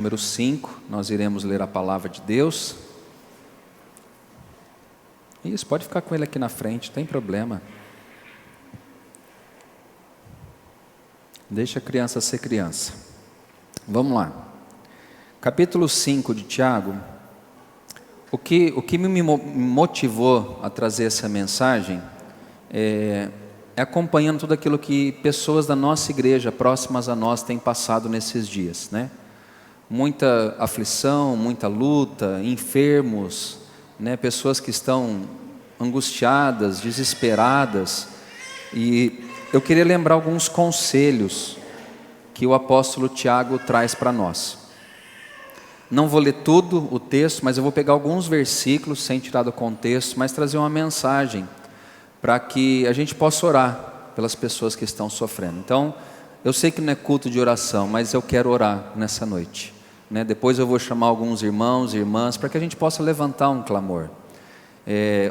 Número 5, nós iremos ler a palavra de Deus. Isso, pode ficar com ele aqui na frente, não tem problema. Deixa a criança ser criança. Vamos lá. Capítulo 5 de Tiago. O que me motivou a trazer essa mensagem é acompanhando tudo aquilo que pessoas da nossa igreja, próximas a nós, têm passado nesses dias, né? Muita aflição, muita luta, enfermos, né? Pessoas que estão angustiadas, desesperadas. E eu queria lembrar alguns conselhos que o apóstolo Tiago traz para nós. Não vou ler tudo o texto, mas eu vou pegar alguns versículos, sem tirar do contexto, mas trazer uma mensagem para que a gente possa orar pelas pessoas que estão sofrendo. Então, eu sei que não é culto de oração, mas eu quero orar nessa noite, né? Depois eu vou chamar alguns irmãos e irmãs para que a gente possa levantar um clamor.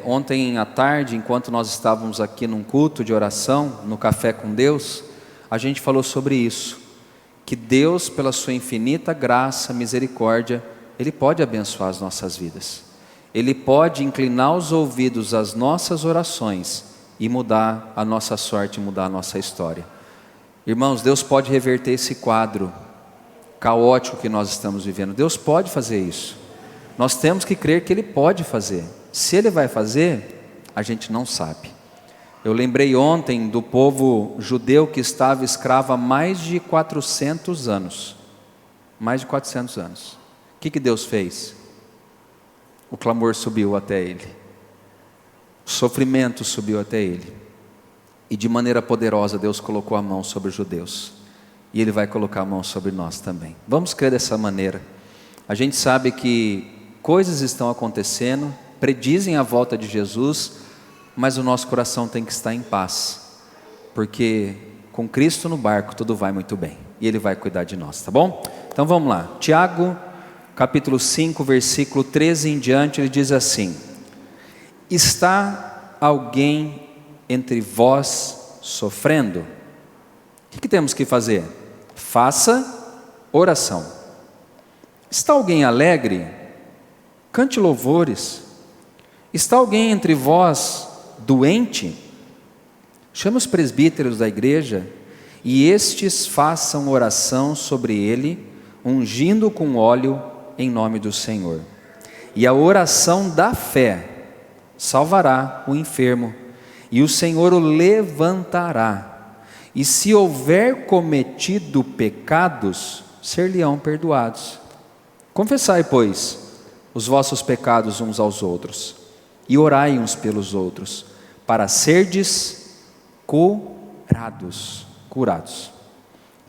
Ontem à tarde, enquanto nós estávamos aqui num culto de oração, no Café com Deus, a gente falou sobre isso, que Deus, pela sua infinita graça, misericórdia, Ele pode abençoar as nossas vidas. Ele pode inclinar os ouvidos às nossas orações e mudar a nossa sorte, mudar a nossa história. Irmãos, Deus pode reverter esse quadro caótico que nós estamos vivendo. Deus pode fazer isso. Nós temos que crer que Ele pode fazer. Se Ele vai fazer, a gente não sabe. Eu lembrei ontem do povo judeu que estava escravo há mais de 400 anos. Mais de 400 anos. O que Deus fez? O clamor subiu até Ele. O sofrimento subiu até Ele. E de maneira poderosa Deus colocou a mão sobre os judeus. E Ele vai colocar a mão sobre nós também. Vamos crer dessa maneira. A gente sabe que coisas estão acontecendo, predizem a volta de Jesus, mas o nosso coração tem que estar em paz, porque com Cristo no barco tudo vai muito bem, e Ele vai cuidar de nós, tá bom? Então vamos lá, Tiago, capítulo 5, versículo 13 em diante, ele diz assim: está alguém entre vós sofrendo? O que temos que fazer? Faça oração. Está alguém alegre? Cante louvores. Está alguém entre vós doente? Chame os presbíteros da igreja e estes façam oração sobre ele, ungindo com óleo em nome do Senhor. E a oração da fé salvará o enfermo, e o Senhor o levantará. E se houver cometido pecados, ser-lhe-ão perdoados. Confessai, pois, os vossos pecados uns aos outros, e orai uns pelos outros, para serdes curados.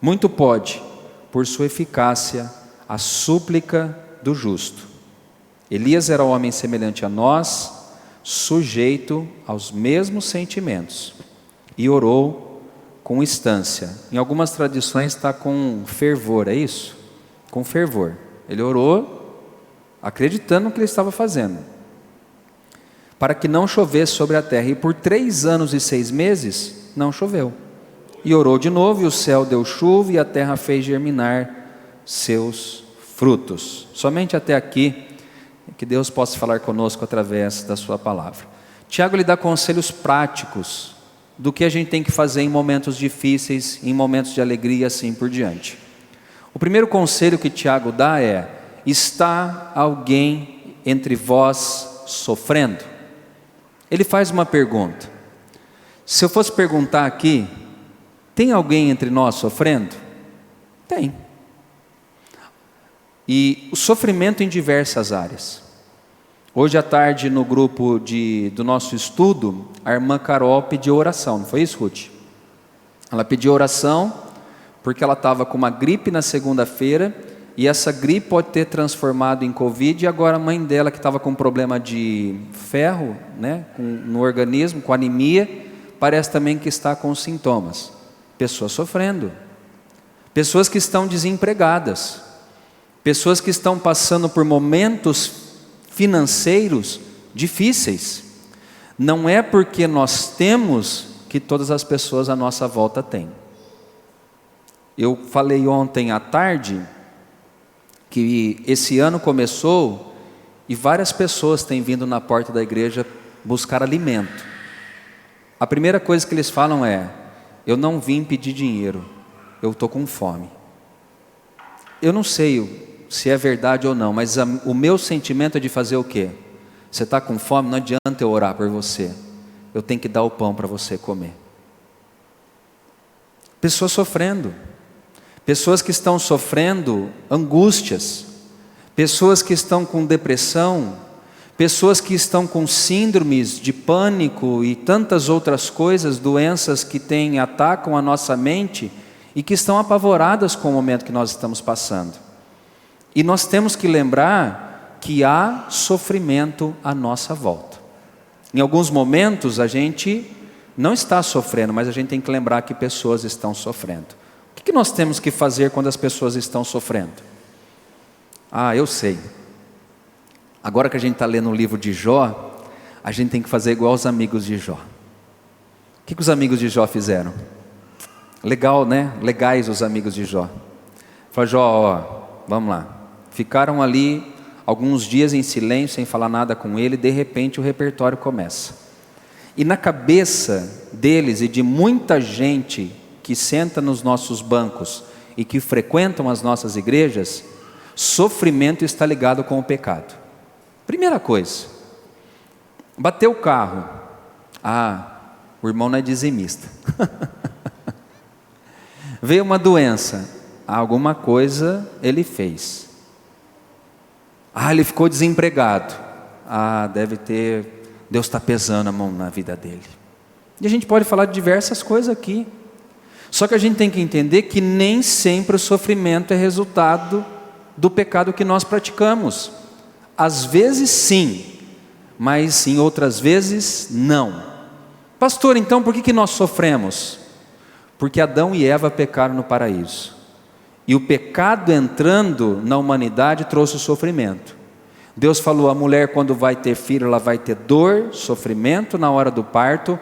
Muito pode, por sua eficácia, a súplica do justo. Elias era um homem semelhante a nós, sujeito aos mesmos sentimentos, e orou com instância. Em algumas tradições está com fervor, é isso? Com fervor. Ele orou acreditando no que ele estava fazendo, para que não chovesse sobre a terra. E por 3 anos e 6 meses não choveu. E orou de novo, e o céu deu chuva, e a terra fez germinar seus frutos. Somente até aqui, que Deus possa falar conosco através da sua palavra. Tiago lhe dá conselhos práticos do que a gente tem que fazer em momentos difíceis, em momentos de alegria, assim por diante. O primeiro conselho que Tiago dá é: está alguém entre vós sofrendo? Ele faz uma pergunta. Se eu fosse perguntar aqui, tem alguém entre nós sofrendo? Tem. E o sofrimento em diversas áreas. Hoje à tarde, no grupo do nosso estudo, a irmã Carol pediu oração, não foi isso, Ruth? Ela pediu oração porque ela estava com uma gripe na segunda-feira, e essa gripe pode ter transformado em Covid, e agora a mãe dela, que estava com problema de ferro, né, no organismo, com anemia, parece também que está com sintomas. Pessoas sofrendo, pessoas que estão desempregadas, pessoas que estão passando por momentos financeiros difíceis. Não é porque nós temos que todas as pessoas à nossa volta têm. Eu falei ontem à tarde que esse ano começou e várias pessoas têm vindo na porta da igreja buscar alimento. A primeira coisa que eles falam é: eu não vim pedir dinheiro, eu estou com fome. Eu não sei se é verdade ou não, mas o meu sentimento é de fazer o quê? Você está com fome, não adianta eu orar por você, eu tenho que dar o pão para você comer. Pessoas sofrendo, pessoas que estão sofrendo angústias, pessoas que estão com depressão, pessoas que estão com síndromes de pânico e tantas outras coisas, doenças que atacam a nossa mente e que estão apavoradas com o momento que nós estamos passando. E nós temos que lembrar que há sofrimento à nossa volta. Em alguns momentos a gente não está sofrendo, mas a gente tem que lembrar que pessoas estão sofrendo. O que nós temos que fazer quando as pessoas estão sofrendo? Eu sei. Agora que a gente está lendo o livro de Jó, a gente tem que fazer igual os amigos de Jó. O que os amigos de Jó fizeram? Legal, né? Legais os amigos de Jó. Fala: Jó, vamos lá. Ficaram ali alguns dias em silêncio, sem falar nada com ele, de repente o repertório começa. E na cabeça deles e de muita gente que senta nos nossos bancos e que frequentam as nossas igrejas, sofrimento está ligado com o pecado. Primeira coisa, bateu o carro. O irmão não é dizimista. Veio uma doença. Alguma coisa ele fez. Ele ficou desempregado. Deve ter... Deus está pesando a mão na vida dele. E a gente pode falar de diversas coisas aqui. Só que a gente tem que entender que nem sempre o sofrimento é resultado do pecado que nós praticamos. Às vezes sim, mas em outras vezes não. Pastor, então por que nós sofremos? Porque Adão e Eva pecaram no paraíso. E o pecado entrando na humanidade trouxe o sofrimento. Deus falou: a mulher, quando vai ter filho, ela vai ter dor, sofrimento na hora do parto.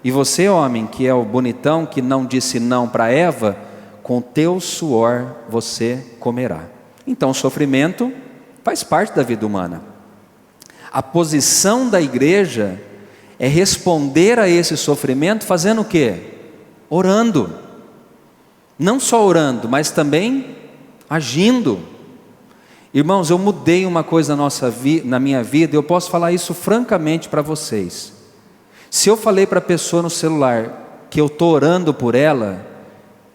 E você, homem, que é o bonitão, que não disse não para Eva, com teu suor você comerá. Então o sofrimento faz parte da vida humana. A posição da igreja é responder a esse sofrimento fazendo o quê? Orando. Não só orando, mas também agindo. Irmãos, eu mudei uma coisa na minha vida, e eu posso falar isso francamente para vocês. Se eu falei para a pessoa no celular que eu estou orando por ela,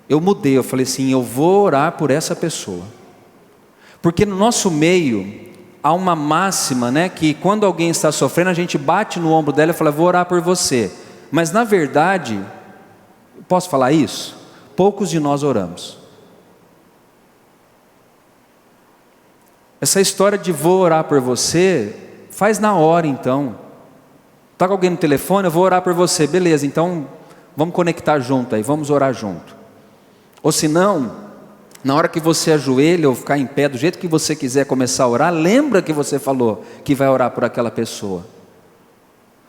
eu mudei, eu falei assim: eu vou orar por essa pessoa. Porque no nosso meio há uma máxima, né, que quando alguém está sofrendo, a gente bate no ombro dela e fala: vou orar por você. Mas na verdade, posso falar isso? Poucos de nós oramos. Essa história de vou orar por você, faz na hora então. Está com alguém no telefone, eu vou orar por você, beleza, então vamos conectar junto aí, vamos orar junto. Ou se não, na hora que você ajoelha ou ficar em pé, do jeito que você quiser começar a orar, lembra que você falou que vai orar por aquela pessoa.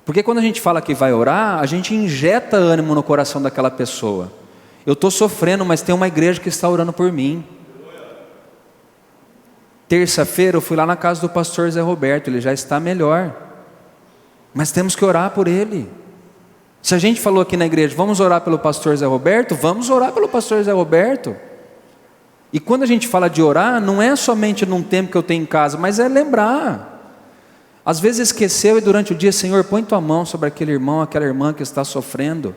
Porque quando a gente fala que vai orar, a gente injeta ânimo no coração daquela pessoa. Eu estou sofrendo, mas tem uma igreja que está orando por mim. Terça-feira eu fui lá na casa do pastor Zé Roberto, ele já está melhor, mas temos que orar por ele. Se a gente falou aqui na igreja, vamos orar pelo pastor Zé Roberto, vamos orar pelo pastor Zé Roberto. E quando a gente fala de orar, não é somente num tempo que eu tenho em casa, mas é lembrar. Às vezes esqueceu e durante o dia: Senhor, põe tua mão sobre aquele irmão, aquela irmã que está sofrendo,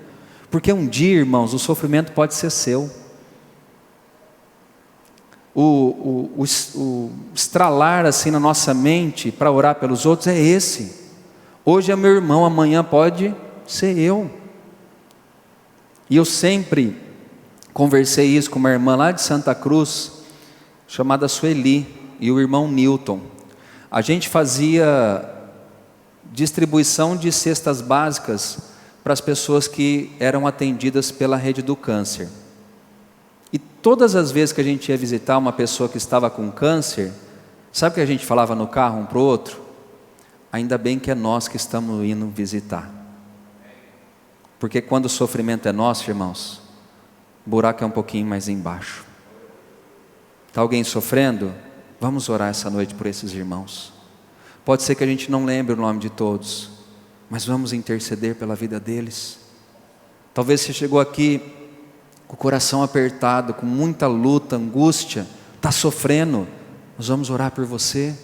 porque um dia, irmãos, o sofrimento pode ser seu. O estralar assim na nossa mente para orar pelos outros é esse: hoje é meu irmão, amanhã pode ser eu. E eu sempre conversei isso com uma irmã lá de Santa Cruz, chamada Sueli, e o irmão Newton. A gente fazia distribuição de cestas básicas para as pessoas que eram atendidas pela rede do câncer. E todas as vezes que a gente ia visitar uma pessoa que estava com câncer, sabe o que a gente falava no carro um para o outro? Ainda bem que é nós que estamos indo visitar. Porque quando o sofrimento é nosso, irmãos, o buraco é um pouquinho mais embaixo. Está alguém sofrendo? Vamos orar essa noite por esses irmãos. Pode ser que a gente não lembre o nome de todos, mas vamos interceder pela vida deles. Talvez você chegou aqui com o coração apertado, com muita luta, angústia, está sofrendo. Nós vamos orar por você.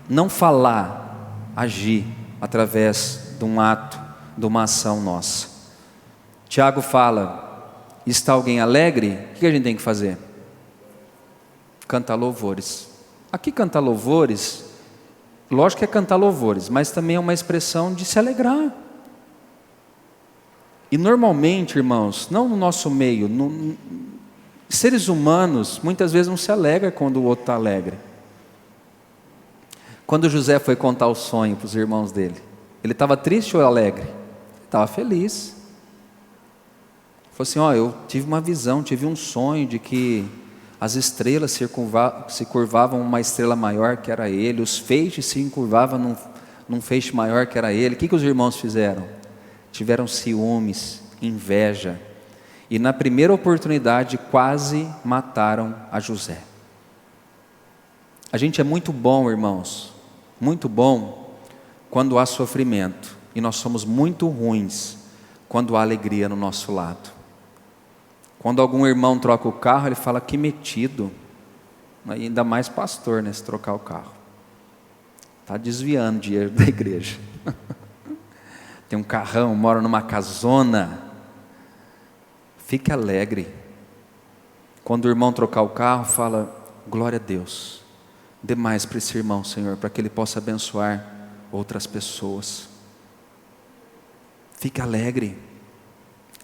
Não falar, agir através de um ato, de uma ação nossa. Tiago fala: está alguém alegre? O que a gente tem que fazer? Cantar louvores. Aqui cantar louvores, lógico que é cantar louvores, mas também é uma expressão de se alegrar. E normalmente, irmãos, não no nosso meio, seres humanos muitas vezes não se alegram quando o outro está alegre. Quando José foi contar o sonho para os irmãos dele, ele estava triste ou alegre? Ele estava feliz. Ele falou assim: eu tive uma visão, tive um sonho de que as estrelas se curvavam uma estrela maior que era ele, os feixes se encurvavam num feixe maior que era ele. O que os irmãos fizeram? Tiveram ciúmes, inveja, e na primeira oportunidade quase mataram a José. A gente é muito bom, irmãos, muito bom quando há sofrimento, e nós somos muito ruins quando há alegria no nosso lado. Quando algum irmão troca o carro, ele fala: que metido. Ainda mais pastor, né, se trocar o carro. Está desviando dinheiro da igreja. Tem um carrão, mora numa casona. Fique alegre. Quando o irmão trocar o carro, fala: glória a Deus. Dê mais para esse irmão, Senhor, para que ele possa abençoar outras pessoas. Fique alegre.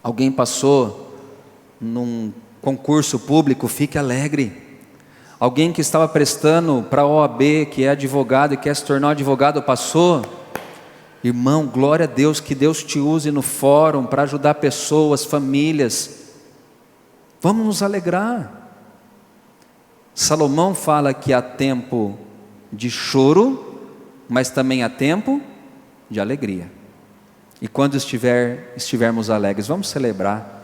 Alguém passou num concurso público, fique alegre. Alguém que estava prestando para a OAB, que é advogado e quer se tornar advogado, passou. Irmão, glória a Deus, que Deus te use no fórum para ajudar pessoas, famílias. Vamos nos alegrar. Salomão fala que há tempo de choro, mas também há tempo de alegria. E quando estivermos alegres, vamos celebrar.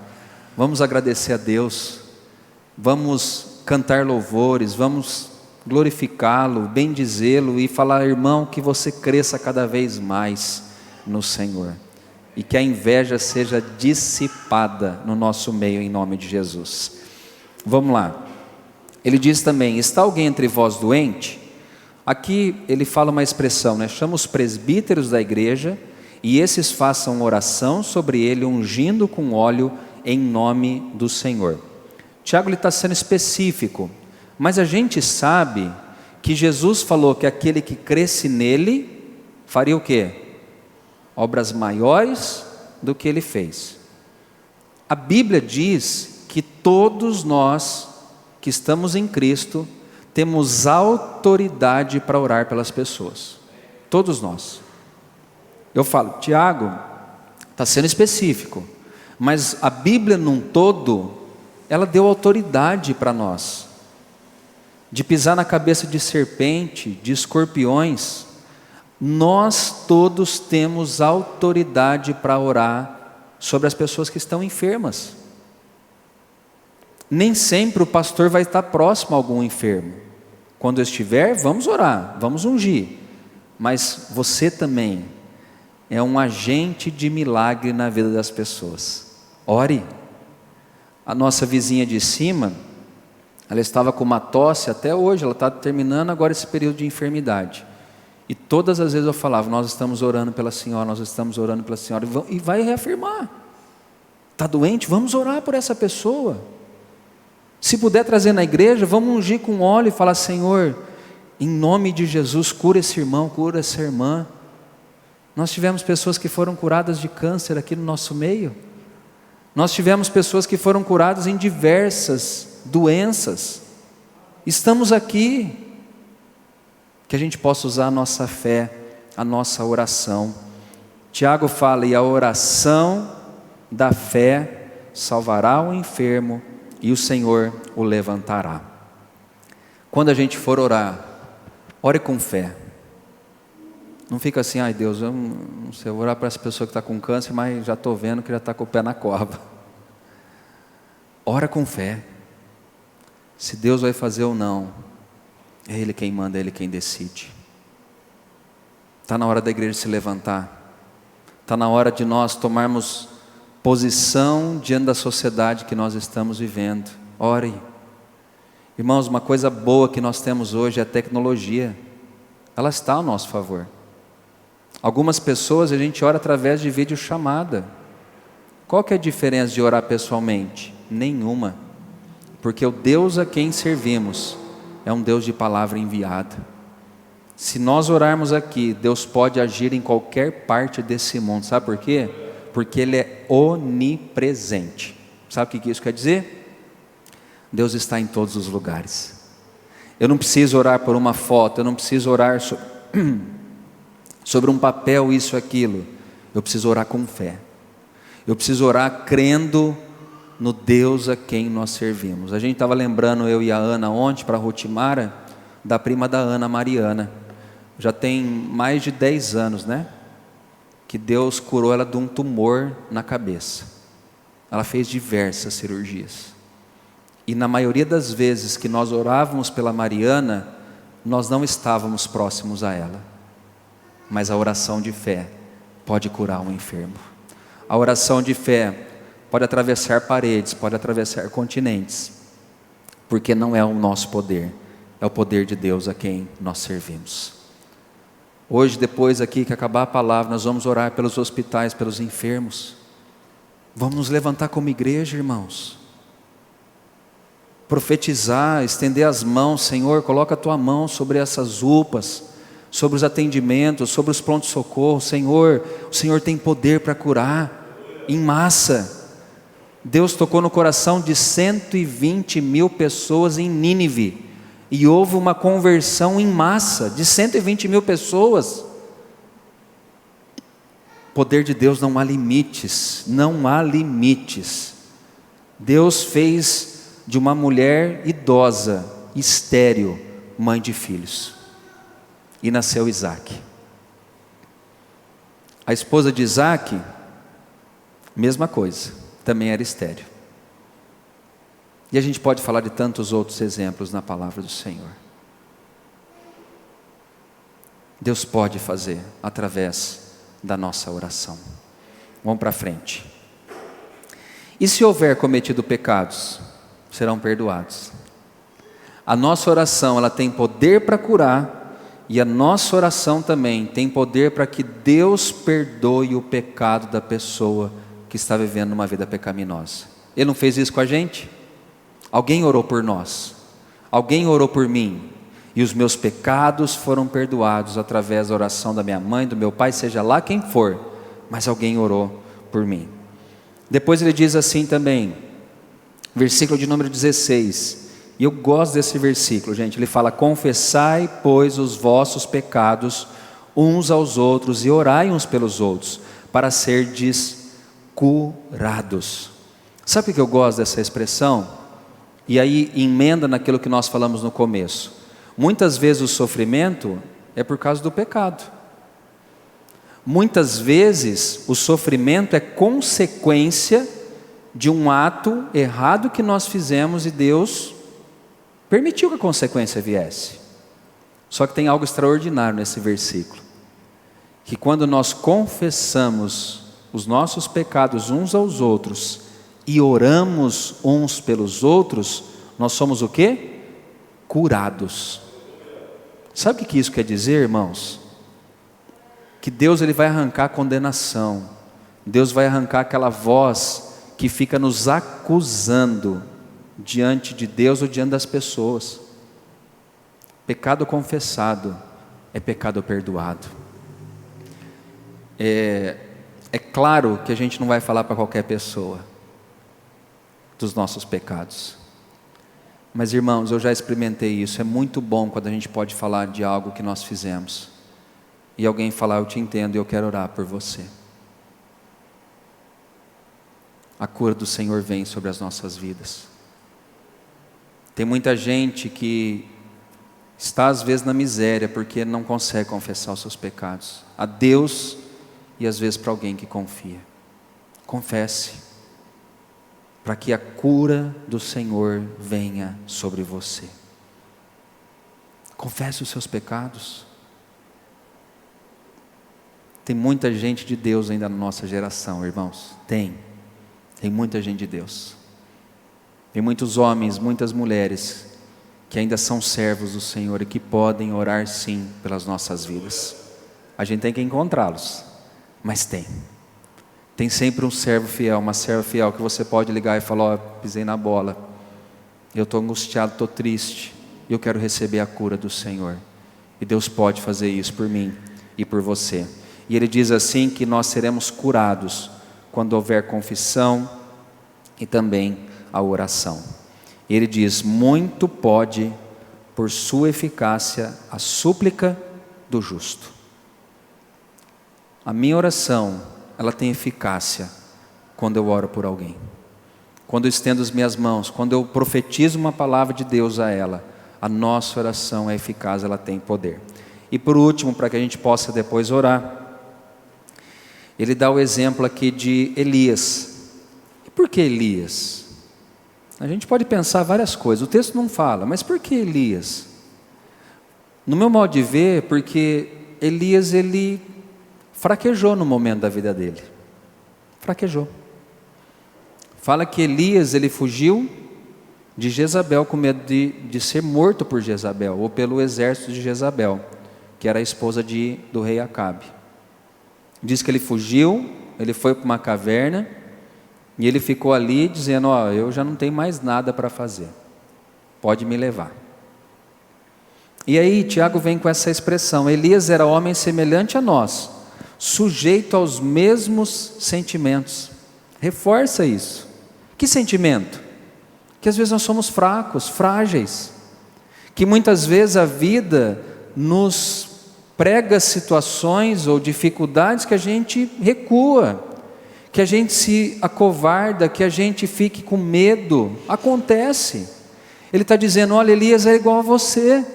Vamos agradecer a Deus, vamos cantar louvores, vamos glorificá-lo, bendizê-lo e falar: irmão, que você cresça cada vez mais no Senhor e que a inveja seja dissipada no nosso meio, em nome de Jesus. Vamos lá. Ele diz também: está alguém entre vós doente? Aqui ele fala uma expressão, né? Chama os presbíteros da igreja e esses façam oração sobre ele, ungindo com óleo em nome do Senhor. Tiago está sendo específico, mas a gente sabe que Jesus falou que aquele que cresce nele faria o quê? Obras maiores do que ele fez. A Bíblia diz que todos nós que estamos em Cristo temos autoridade para orar pelas pessoas. Todos nós. Eu falo, Tiago está sendo específico, mas a Bíblia num todo, ela deu autoridade para nós, de pisar na cabeça de serpente, de escorpiões. Nós todos temos autoridade para orar sobre as pessoas que estão enfermas. Nem sempre o pastor vai estar próximo a algum enfermo. Quando estiver, vamos orar, vamos ungir. Mas você também é um agente de milagre na vida das pessoas. Ore. A nossa vizinha de cima, ela estava com uma tosse até hoje, ela está terminando agora esse período de enfermidade. E todas as vezes eu falava: nós estamos orando pela senhora, nós estamos orando pela senhora. E vai reafirmar. Está doente? Vamos orar por essa pessoa. Se puder trazer na igreja, vamos ungir com óleo e falar: Senhor, em nome de Jesus, cura esse irmão, cura essa irmã. Nós tivemos pessoas que foram curadas de câncer aqui no nosso meio. Nós tivemos pessoas que foram curadas em diversas doenças. Estamos aqui. Que a gente possa usar a nossa fé, a nossa oração. Tiago fala: e a oração da fé salvará o enfermo e o Senhor o levantará. Quando a gente for orar, ore com fé. Não fica assim: ai Deus, eu não sei, eu vou orar para essa pessoa que está com câncer, mas já estou vendo que já está com o pé na cova. Ora com fé. Se Deus vai fazer ou não, É Ele quem manda, é Ele quem decide. Está na hora da igreja se levantar. Está na hora de nós tomarmos posição diante da sociedade que nós estamos vivendo. Ore. Irmãos, uma coisa boa que nós temos hoje é a tecnologia. Ela está ao nosso favor. Algumas pessoas a gente ora através de videochamada. Qual que é a diferença de orar pessoalmente? Nenhuma. Porque o Deus a quem servimos é um Deus de palavra enviada. Se nós orarmos aqui, Deus pode agir em qualquer parte desse mundo. Sabe por quê? Porque Ele é onipresente. Sabe o que isso quer dizer? Deus está em todos os lugares. Eu não preciso orar por uma foto, eu não preciso orar sobre um papel, isso, aquilo. Eu preciso orar com fé. Eu preciso orar crendo no Deus a quem nós servimos. A gente estava lembrando, eu e a Ana ontem, para a Rutimara, da prima da Ana, Mariana. Já tem mais de 10 anos, né? Que Deus curou ela de um tumor na cabeça. Ela fez diversas cirurgias. E na maioria das vezes que nós orávamos pela Mariana, nós não estávamos próximos a ela. Mas a oração de fé pode curar um enfermo. A oração de fé pode atravessar paredes, pode atravessar continentes. Porque não é o nosso poder, é o poder de Deus a quem nós servimos. Hoje, depois aqui que acabar a palavra, nós vamos orar pelos hospitais, pelos enfermos. Vamos nos levantar como igreja, irmãos. Profetizar, estender as mãos. Senhor, coloca a tua mão sobre essas UPAs, sobre os atendimentos, sobre os prontos-socorros. Senhor, o Senhor tem poder para curar em massa. Deus tocou no coração de 120 mil pessoas em Nínive. E houve uma conversão em massa de 120 mil pessoas. O poder de Deus não há limites, não há limites. Deus fez de uma mulher idosa, estéril, mãe de filhos. E nasceu Isaac. A esposa de Isaac, mesma coisa, também era estéril. E a gente pode falar de tantos outros exemplos na palavra do Senhor. Deus pode fazer através da nossa oração. Vamos para frente. E se houver cometido pecados, serão perdoados. A nossa oração, ela tem poder para curar, e a nossa oração também tem poder para que Deus perdoe o pecado da pessoa que está vivendo uma vida pecaminosa. Ele não fez isso com a gente? Alguém orou por nós, alguém orou por mim, e os meus pecados foram perdoados através da oração da minha mãe, do meu pai, seja lá quem for, mas alguém orou por mim. Depois ele diz assim também, versículo de número 16, e eu gosto desse versículo, gente. Ele fala: confessai, pois, os vossos pecados uns aos outros e orai uns pelos outros, para serdes curados. Sabe o que eu gosto dessa expressão? E aí emenda naquilo que nós falamos no começo. Muitas vezes o sofrimento é por causa do pecado. Muitas vezes o sofrimento é consequência de um ato errado que nós fizemos e Deus permitiu que a consequência viesse. Só que tem algo extraordinário nesse versículo, que quando nós confessamos os nossos pecados uns aos outros e oramos uns pelos outros, nós somos o quê? Curados. Sabe o que isso quer dizer, irmãos? Que Deus, ele vai arrancar a condenação. Deus vai arrancar aquela voz que fica nos acusando diante de Deus ou diante das pessoas. Pecado confessado é pecado perdoado. É claro que a gente não vai falar para qualquer pessoa dos nossos pecados. Mas, irmãos, eu já experimentei isso. É muito bom quando a gente pode falar de algo que nós fizemos e alguém falar: eu te entendo e eu quero orar por você. A cura do Senhor vem sobre as nossas vidas. Tem muita gente que está às vezes na miséria porque não consegue confessar os seus pecados a Deus e às vezes para alguém que confia. Confesse, para que a cura do Senhor venha sobre você. Confesse os seus pecados. Tem muita gente de Deus ainda na nossa geração, irmãos. Tem muita gente de Deus. Tem muitos homens, muitas mulheres que ainda são servos do Senhor e que podem orar sim pelas nossas vidas. A gente tem que encontrá-los, mas tem sempre um servo fiel, uma serva fiel que você pode ligar e falar: ó, pisei na bola, eu estou angustiado, estou triste, e eu quero receber a cura do Senhor. E Deus pode fazer isso por mim e por você. E Ele diz assim que nós seremos curados quando houver confissão e também a oração. Ele diz: muito pode por sua eficácia a súplica do justo. A minha oração, ela tem eficácia quando eu oro por alguém, quando eu estendo as minhas mãos, quando eu profetizo uma palavra de Deus a ela. A nossa oração é eficaz, ela tem poder. E por último, para que a gente possa depois orar, ele dá o exemplo aqui de Elias. E por que Elias? A gente pode pensar várias coisas, o texto não fala, mas por que Elias? No meu modo de ver, porque Elias, ele fraquejou no momento da vida dele. Fraquejou. Fala que Elias, ele fugiu de Jezabel com medo de ser morto por Jezabel, ou pelo exército de Jezabel, que era a esposa do rei Acabe. Diz que ele fugiu, ele foi para uma caverna, e ele ficou ali dizendo: ó, eu já não tenho mais nada para fazer, pode me levar. E aí Tiago vem com essa expressão: Elias era homem semelhante a nós, sujeito aos mesmos sentimentos. Reforça isso. Que sentimento? Que às vezes nós somos fracos, frágeis, que muitas vezes a vida nos prega situações ou dificuldades que a gente recua, que a gente se acovarda, que a gente fique com medo. Acontece. Ele está dizendo: olha, Elias é igual a você.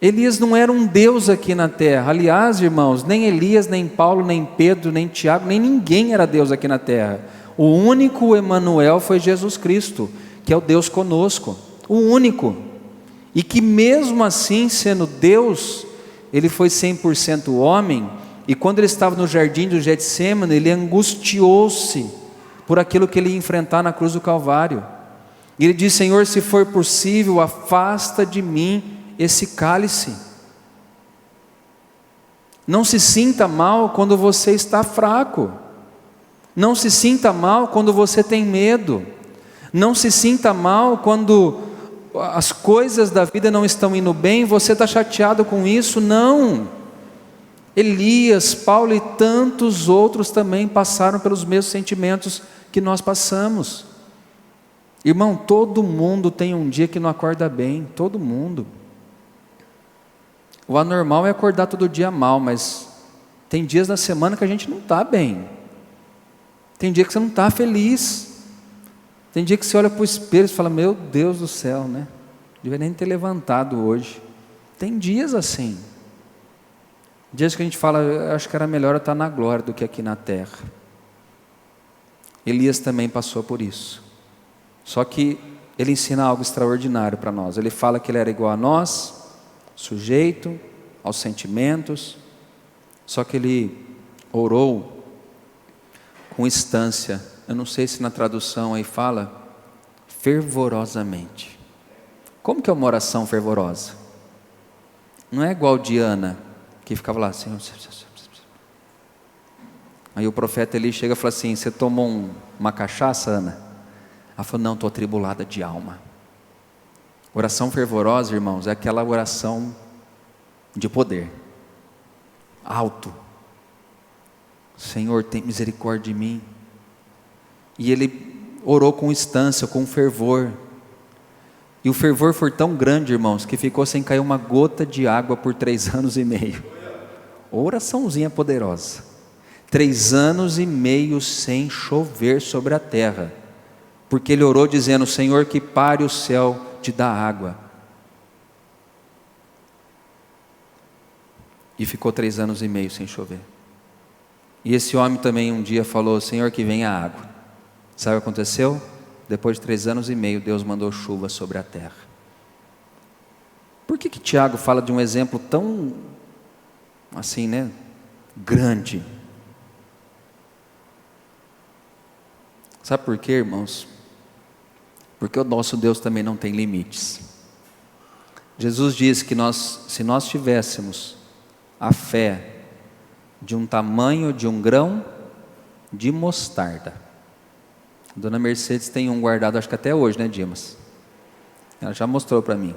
Elias não era um Deus aqui na terra. Aliás, irmãos, nem Elias, nem Paulo, nem Pedro, nem Tiago, nem ninguém era Deus aqui na terra. O único Emanuel foi Jesus Cristo, que é o Deus conosco, o único. E que mesmo assim, sendo Deus, ele foi 100% homem. E quando ele estava no jardim do Getsêmani, ele angustiou-se por aquilo que ele ia enfrentar na cruz do Calvário. E ele disse: Senhor, se for possível, afasta de mim esse cálice. Não se sinta mal quando você está fraco. Não se sinta mal quando você tem medo. Não se sinta mal quando as coisas da vida não estão indo bem, você está chateado com isso. Não. Elias, Paulo e tantos outros também passaram pelos mesmos sentimentos que nós passamos. Irmão, todo mundo tem um dia que não acorda bem, todo mundo. O anormal é acordar todo dia mal, mas tem dias da semana que a gente não está bem. Tem dia que você não está feliz. Tem dia que você olha para o espelho e fala: meu Deus do céu, né? Não devia nem ter levantado hoje. Tem dias assim. Dias que a gente fala: eu acho que era melhor eu estar na glória do que aqui na terra. Elias também passou por isso. Só que ele ensina algo extraordinário para nós. Ele fala que ele era igual a nós, sujeito aos sentimentos, só que ele orou com instância. Eu não sei se na tradução aí fala fervorosamente. Como que é uma oração fervorosa? Não é igual Diana, que ficava lá assim. Aí o profeta Eli chega e fala assim: você tomou uma cachaça, Ana? Ela falou: não, estou atribulada de alma. Oração fervorosa, irmãos, é aquela oração de poder, alto. Senhor, tem misericórdia de mim. E ele orou com instância, com fervor. E o fervor foi tão grande, irmãos, que ficou sem cair uma gota de água por 3 anos e meio. Oraçãozinha poderosa. 3 anos e meio sem chover sobre a terra, porque ele orou dizendo: Senhor, que pare o céu de dar água. E ficou 3 anos e meio sem chover. E esse homem também um dia falou: Senhor, que venha água. Sabe o que aconteceu? Depois de 3 anos e meio, Deus mandou chuva sobre a terra. Por que Tiago fala de um exemplo tão, assim, né, grande? Sabe por quê, irmãos? Porque o nosso Deus também não tem limites. Jesus disse que se nós tivéssemos a fé de um tamanho de um grão de mostarda. A dona Mercedes tem um guardado, acho que até hoje, né, Dimas? Ela já mostrou para mim.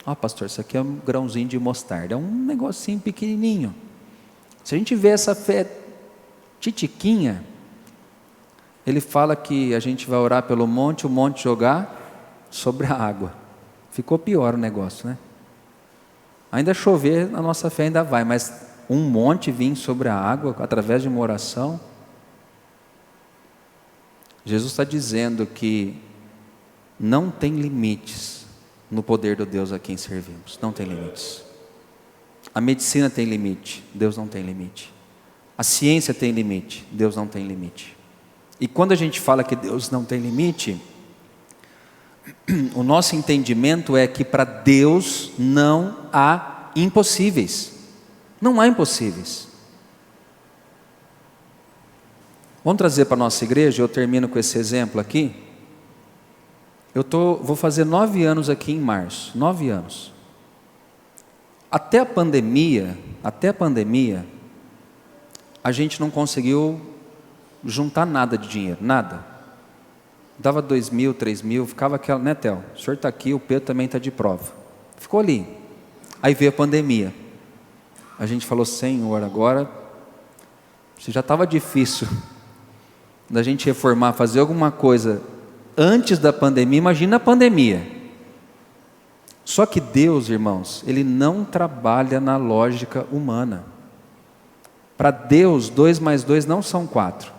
Ó, pastor, isso aqui é um grãozinho de mostarda, é um negocinho pequenininho. Se a gente vê essa fé titiquinha, ele fala que a gente vai orar pelo monte, o monte jogar sobre a água. Ficou pior o negócio, né? Ainda chover, a nossa fé ainda vai, mas um monte vir sobre a água, através de uma oração. Jesus está dizendo que não tem limites no poder do Deus a quem servimos. Não tem limites. A medicina tem limite, Deus não tem limite. A ciência tem limite, Deus não tem limite. E quando a gente fala que Deus não tem limite, o nosso entendimento é que para Deus não há impossíveis. Não há impossíveis. Vamos trazer para a nossa igreja, eu termino com esse exemplo aqui. Vou fazer 9 anos aqui em março, 9 anos. Até a pandemia, a gente não conseguiu juntar nada de dinheiro, nada. Dava 2.000, 3.000, ficava aquela, né, Theo? O senhor está aqui, o Pedro também está de prova. Ficou ali. Aí veio a pandemia. A gente falou, Senhor, agora, se já estava difícil da gente reformar, fazer alguma coisa antes da pandemia, imagina a pandemia. Só que Deus, irmãos, Ele não trabalha na lógica humana. Para Deus, 2 mais 2 não são 4.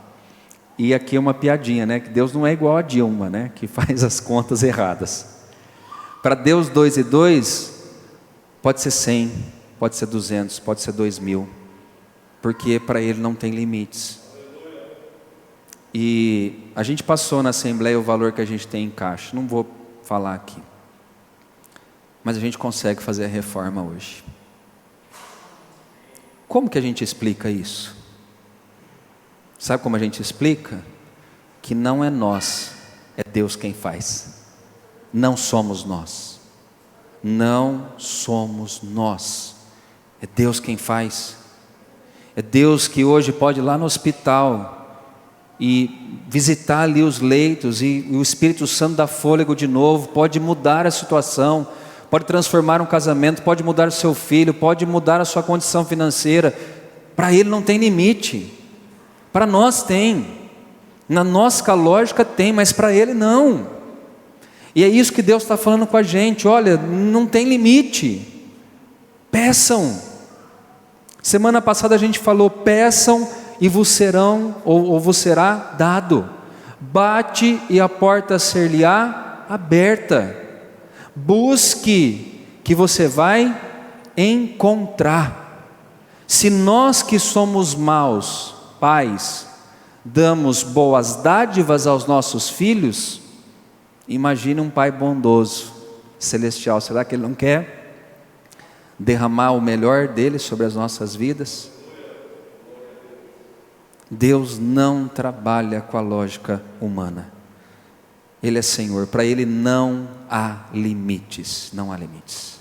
E aqui é uma piadinha, né? Que Deus não é igual a Dilma, né? Que faz as contas erradas. Para Deus, 2 e 2 pode ser 100, pode ser 200, pode ser 2.000. Porque para Ele não tem limites. E a gente passou na Assembleia o valor que a gente tem em caixa. Não vou falar aqui. Mas a gente consegue fazer a reforma hoje. Como que a gente explica isso? Sabe como a gente explica? Que não é nós, é Deus quem faz. Não somos nós. Não somos nós. É Deus quem faz. É Deus que hoje pode ir lá no hospital e visitar ali os leitos, e o Espírito Santo dá fôlego de novo, pode mudar a situação, pode transformar um casamento, pode mudar o seu filho, pode mudar a sua condição financeira. Para Ele não tem limite. Para nós tem, na nossa lógica tem, mas para Ele não. E é isso que Deus está falando com a gente. Olha, não tem limite. Peçam. Semana passada a gente falou, peçam e vos serão, ou vos será dado. Bate e a porta ser-lhe-á aberta. Busque que você vai encontrar. Se nós que somos maus pais damos boas dádivas aos nossos filhos, imagine um pai bondoso, celestial. Será que Ele não quer derramar o melhor dele sobre as nossas vidas? Deus não trabalha com a lógica humana. Ele é Senhor, para Ele não há limites, não há limites.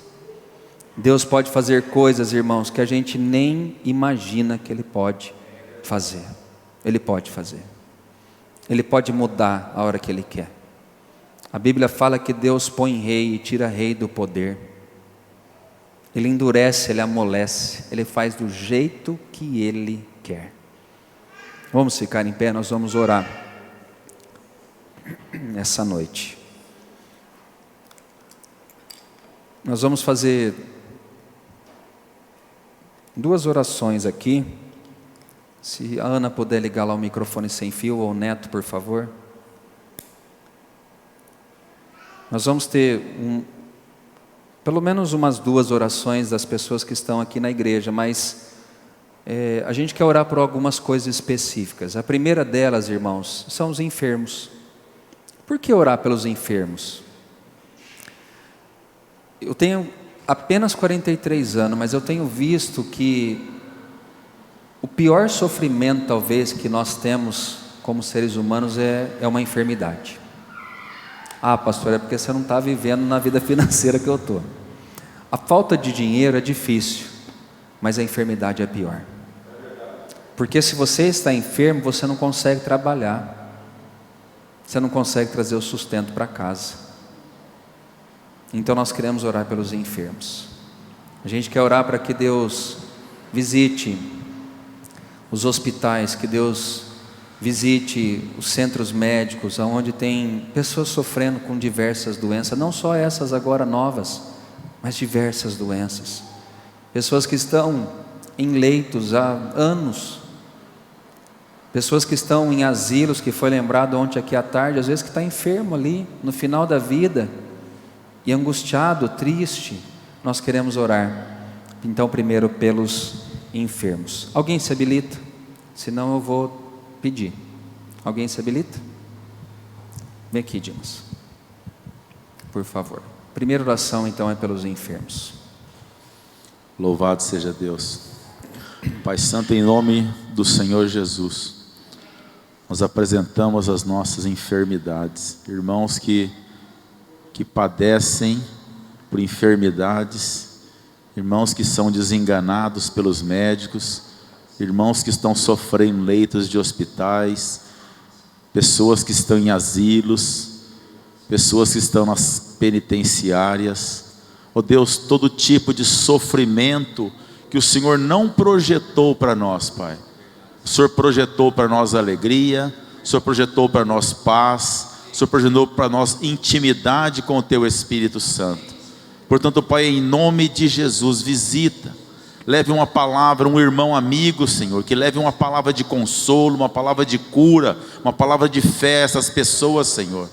Deus pode fazer coisas, irmãos, que a gente nem imagina que Ele pode fazer. Ele pode fazer. Ele pode mudar a hora que Ele quer. A Bíblia fala que Deus põe rei e tira rei do poder. Ele endurece, Ele amolece, Ele faz do jeito que Ele quer. Vamos ficar em pé, nós vamos orar essa noite. Nós vamos fazer 2 orações aqui. Se a Ana puder ligar lá o microfone sem fio, ou o Neto, por favor. Nós vamos ter pelo menos umas 2 orações das pessoas que estão aqui na igreja, mas a gente quer orar por algumas coisas específicas. A primeira delas, irmãos, são os enfermos. Por que orar pelos enfermos? Eu tenho apenas 43 anos, mas eu tenho visto que o pior sofrimento talvez que nós temos como seres humanos é uma enfermidade. Ah, pastor, é porque você não está vivendo na vida financeira que eu estou. A falta de dinheiro é difícil, mas a enfermidade é pior. Porque se você está enfermo, você não consegue trabalhar, você não consegue trazer o sustento para casa. Então nós queremos orar pelos enfermos. A gente quer orar para que Deus visite os hospitais, que Deus visite os centros médicos, onde tem pessoas sofrendo com diversas doenças, não só essas agora novas, mas diversas doenças. Pessoas que estão em leitos há anos, pessoas que estão em asilos, que foi lembrado ontem aqui à tarde, às vezes que está enfermo ali, no final da vida, e angustiado, triste. Nós queremos orar, então primeiro pelos enfermos. Alguém se habilita? Senão eu vou pedir. Alguém se habilita? Vem aqui, Dimas, por favor. Primeira oração então é pelos enfermos. Louvado seja Deus. Pai Santo, em nome do Senhor Jesus, nós apresentamos as nossas enfermidades, irmãos que padecem por enfermidades, irmãos que são desenganados pelos médicos, irmãos que estão sofrendo em leitos de hospitais, pessoas que estão em asilos, pessoas que estão nas penitenciárias. Ó Deus, todo tipo de sofrimento que o Senhor não projetou para nós, Pai. O Senhor projetou para nós alegria, o Senhor projetou para nós paz, o Senhor projetou para nós intimidade com o Teu Espírito Santo. Portanto, Pai, em nome de Jesus, visita, leve uma palavra, um irmão amigo, Senhor, que leve uma palavra de consolo, uma palavra de cura, uma palavra de fé a essas pessoas, Senhor.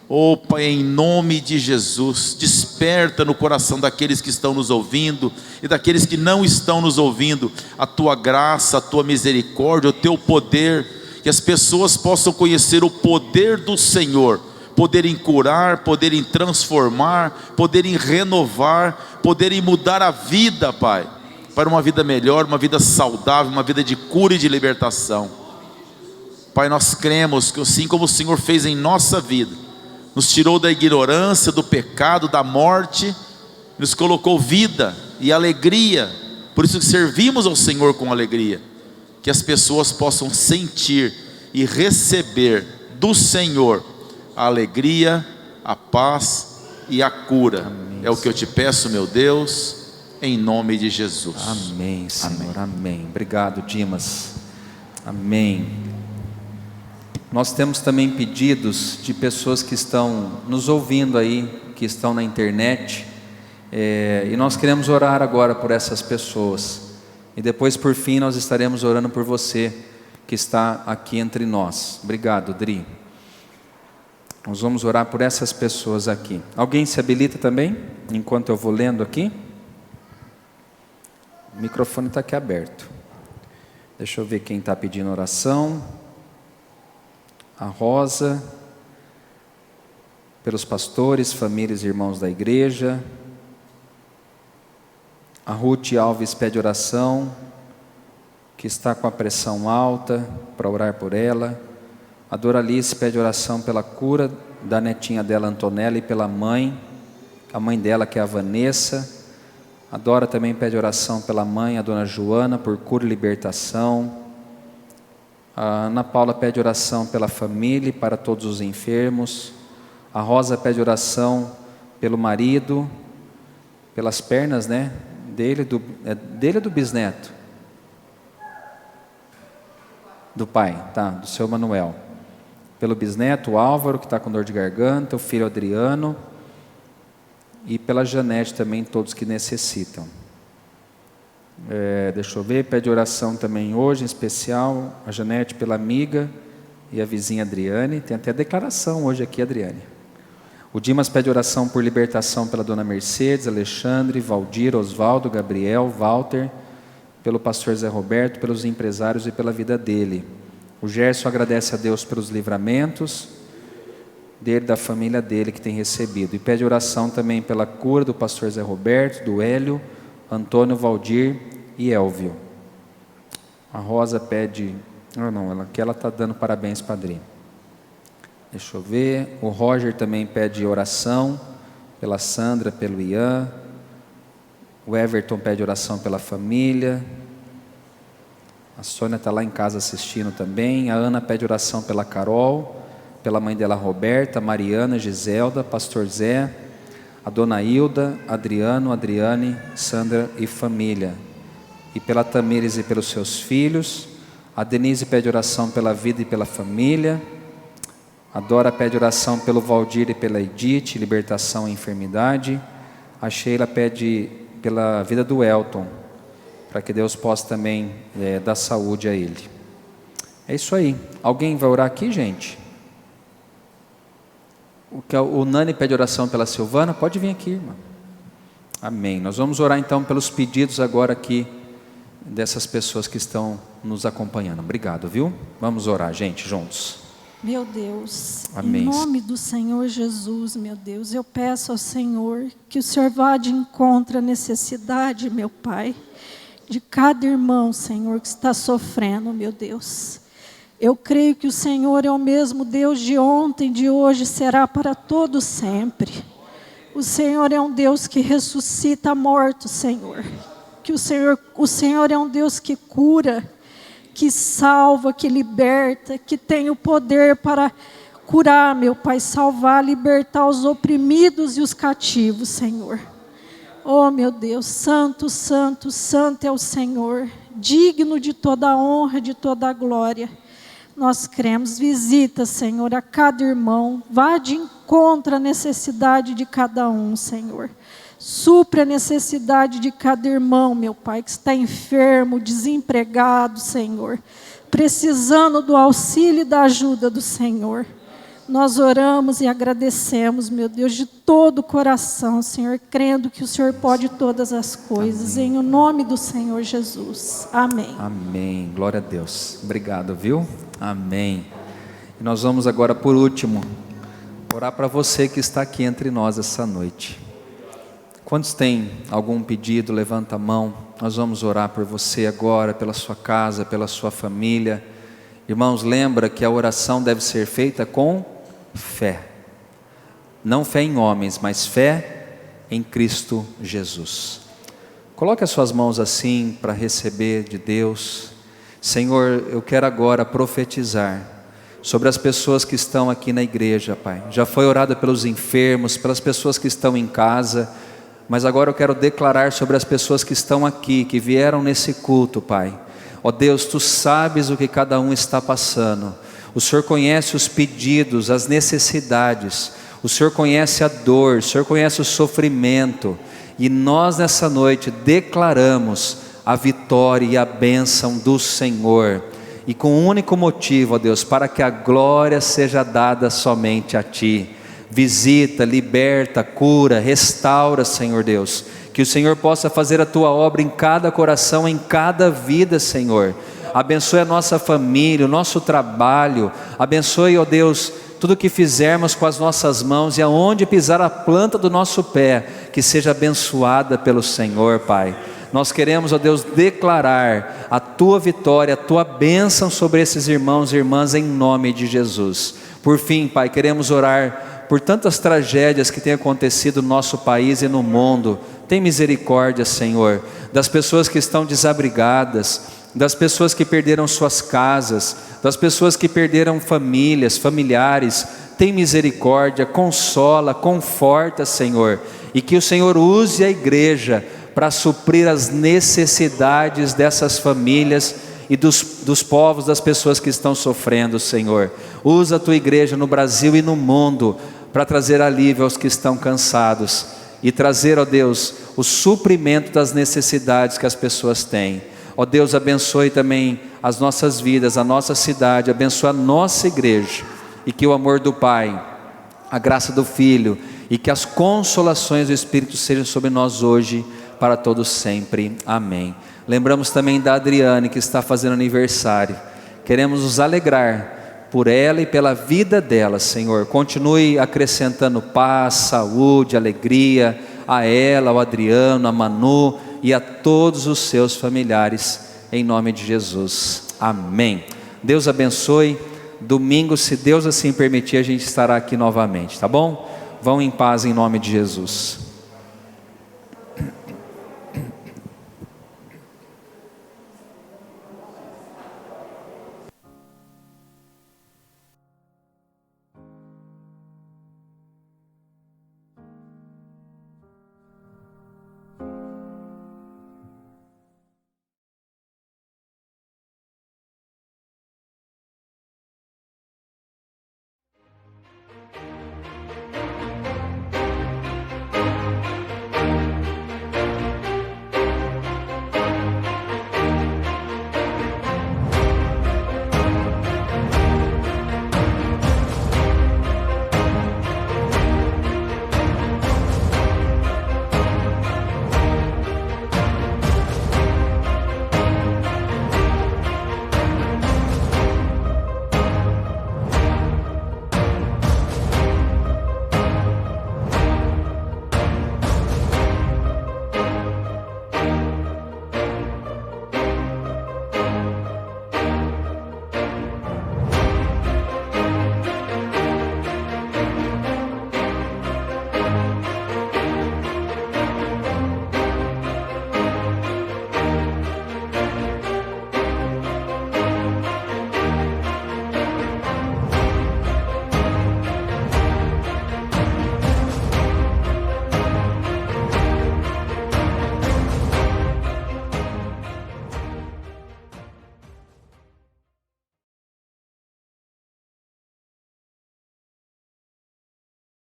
Oh Pai, em nome de Jesus, desperta no coração daqueles que estão nos ouvindo e daqueles que não estão nos ouvindo a Tua graça, a Tua misericórdia, o Teu poder, que as pessoas possam conhecer o poder do Senhor, poderem curar, poderem transformar, poderem renovar, poderem mudar a vida, Pai, para uma vida melhor, uma vida saudável, uma vida de cura e de libertação. Pai, nós cremos que assim como o Senhor fez em nossa vida, nos tirou da ignorância, do pecado, da morte, nos colocou vida e alegria, por isso que servimos ao Senhor com alegria, que as pessoas possam sentir e receber do Senhor a alegria, a paz e a cura. Amém. É o que eu te peço, meu Deus, em nome de Jesus. Amém, Senhor, amém. Obrigado, Dimas. Amém. Nós temos também pedidos de pessoas que estão nos ouvindo aí, que estão na internet, e nós queremos orar agora por essas pessoas, e depois por fim nós estaremos orando por você que está aqui entre nós. Obrigado, Dri. Nós vamos orar por essas pessoas aqui. Alguém se habilita também, enquanto eu vou lendo aqui? O microfone está aqui aberto. Deixa eu ver quem está pedindo oração. A Rosa, pelos pastores, famílias e irmãos da igreja. A Ruth Alves pede oração, que está com a pressão alta, para orar por ela. A Doralice pede oração pela cura da netinha dela, Antonella, e pela mãe, a mãe dela, que é a Vanessa. A Dora também pede oração pela mãe, a dona Joana, por cura e libertação. A Ana Paula pede oração pela família e para todos os enfermos. A Rosa pede oração pelo marido, pelas pernas, né? Dele e do bisneto? Do pai, tá? Do seu Manuel. Pelo bisneto, o Álvaro, que está com dor de garganta, o filho Adriano, e pela Janete também, todos que necessitam. Deixa eu ver, pede oração também hoje, em especial, a Janete pela amiga e a vizinha Adriane. Tem até declaração hoje aqui, Adriane. O Dimas pede oração por libertação pela dona Mercedes, Alexandre, Valdir, Osvaldo, Gabriel, Walter, pelo pastor Zé Roberto, pelos empresários e pela vida dele. O Gerson agradece a Deus pelos livramentos, dele, da família dele que tem recebido. E pede oração também pela cura do pastor Zé Roberto, do Hélio, Antônio, Valdir e Elvio. A Rosa pede, aqui ela está dando parabéns, padrinho. Deixa eu ver, o Roger também pede oração pela Sandra, pelo Ian. O Everton pede oração pela família. A Sônia está lá em casa assistindo também. A Ana pede oração pela Carol, pela mãe dela Roberta, Mariana, Giselda, pastor Zé, a dona Hilda, Adriano, Adriane, Sandra e família. E pela Tamires e pelos seus filhos. A Denise pede oração pela vida e pela família. A Dora pede oração pelo Valdir e pela Edith, libertação e enfermidade. A Sheila pede pela vida do Elton, para que Deus possa também dar saúde a ele. É isso aí. Alguém vai orar aqui, gente? O Nani pede oração pela Silvana. Pode vir aqui, irmã. Amém. Nós vamos orar então pelos pedidos agora aqui dessas pessoas que estão nos acompanhando. Obrigado, viu? Vamos orar, gente, juntos. Meu Deus, Amém. Em nome do Senhor Jesus, meu Deus, eu peço ao Senhor que o Senhor vá de encontro à necessidade, meu Pai, de cada irmão, Senhor, que está sofrendo, meu Deus. Eu creio que o Senhor é o mesmo Deus de ontem, de hoje, será para todo sempre. O Senhor é um Deus que ressuscita mortos, Senhor. Que o Senhor é um Deus que cura, que salva, que liberta, que tem o poder para curar, meu Pai, salvar, libertar os oprimidos e os cativos, Senhor. Oh, meu Deus, santo, santo, santo é o Senhor, digno de toda a honra, de toda a glória. Nós cremos, visita, Senhor, a cada irmão, vá de encontro à necessidade de cada um, Senhor. Supre a necessidade de cada irmão, meu Pai, que está enfermo, desempregado, Senhor, precisando do auxílio e da ajuda do Senhor. Nós oramos e agradecemos, meu Deus, de todo o coração, Senhor, crendo que o Senhor pode todas as coisas, Amém. em o nome do Senhor Jesus. Amém. Amém. Glória a Deus. Obrigado, viu? Amém. E nós vamos agora, por último, orar para você que está aqui entre nós essa noite. Quantos têm algum pedido? Levanta a mão. Nós vamos orar por você agora, pela sua casa, pela sua família. Irmãos, lembra que a oração deve ser feita com fé. Não fé em homens, mas fé em Cristo Jesus. Coloque as suas mãos assim para receber de Deus. Senhor, eu quero agora profetizar sobre as pessoas que estão aqui na igreja, Pai. Já foi orado pelos enfermos, pelas pessoas que estão em casa, mas agora eu quero declarar sobre as pessoas que estão aqui, que vieram nesse culto, Pai. Ó Deus, Tu sabes o que cada um está passando. O Senhor conhece os pedidos, as necessidades. O Senhor conhece a dor, o Senhor conhece o sofrimento. E nós nessa noite declaramos a vitória e a bênção do Senhor. E com um único motivo, ó Deus, para que a glória seja dada somente a Ti. Visita, liberta, cura, restaura, Senhor Deus. Que o Senhor possa fazer a Tua obra em cada coração, em cada vida, Senhor. Abençoe a nossa família, o nosso trabalho. Abençoe, ó Deus, tudo que fizermos com as nossas mãos e aonde pisar a planta do nosso pé, que seja abençoada pelo Senhor, Pai. Nós queremos, ó Deus, declarar a Tua vitória, a Tua bênção sobre esses irmãos e irmãs em nome de Jesus. Por fim, Pai, queremos orar por tantas tragédias que têm acontecido no nosso país e no mundo. Tem misericórdia, Senhor, das pessoas que estão desabrigadas, das pessoas que perderam suas casas, das pessoas que perderam famílias, familiares. Tem misericórdia, consola, conforta, Senhor, e que o Senhor use a igreja para suprir as necessidades dessas famílias e dos povos, das pessoas que estão sofrendo, Senhor. Usa a Tua igreja no Brasil e no mundo para trazer alívio aos que estão cansados e trazer, ó Deus, o suprimento das necessidades que as pessoas têm. Ó Deus, abençoe também as nossas vidas, a nossa cidade, abençoe a nossa igreja, e que o amor do Pai, a graça do Filho e que as consolações do Espírito sejam sobre nós hoje, para todos sempre. Amém. Lembramos também da Adriane, que está fazendo aniversário. Queremos nos alegrar por ela e pela vida dela, Senhor. Continue acrescentando paz, saúde, alegria a ela, ao Adriano, a Manu e a todos os seus familiares, em nome de Jesus. Amém. Deus abençoe. Domingo, se Deus assim permitir, a gente estará aqui novamente, tá bom? Vão em paz em nome de Jesus.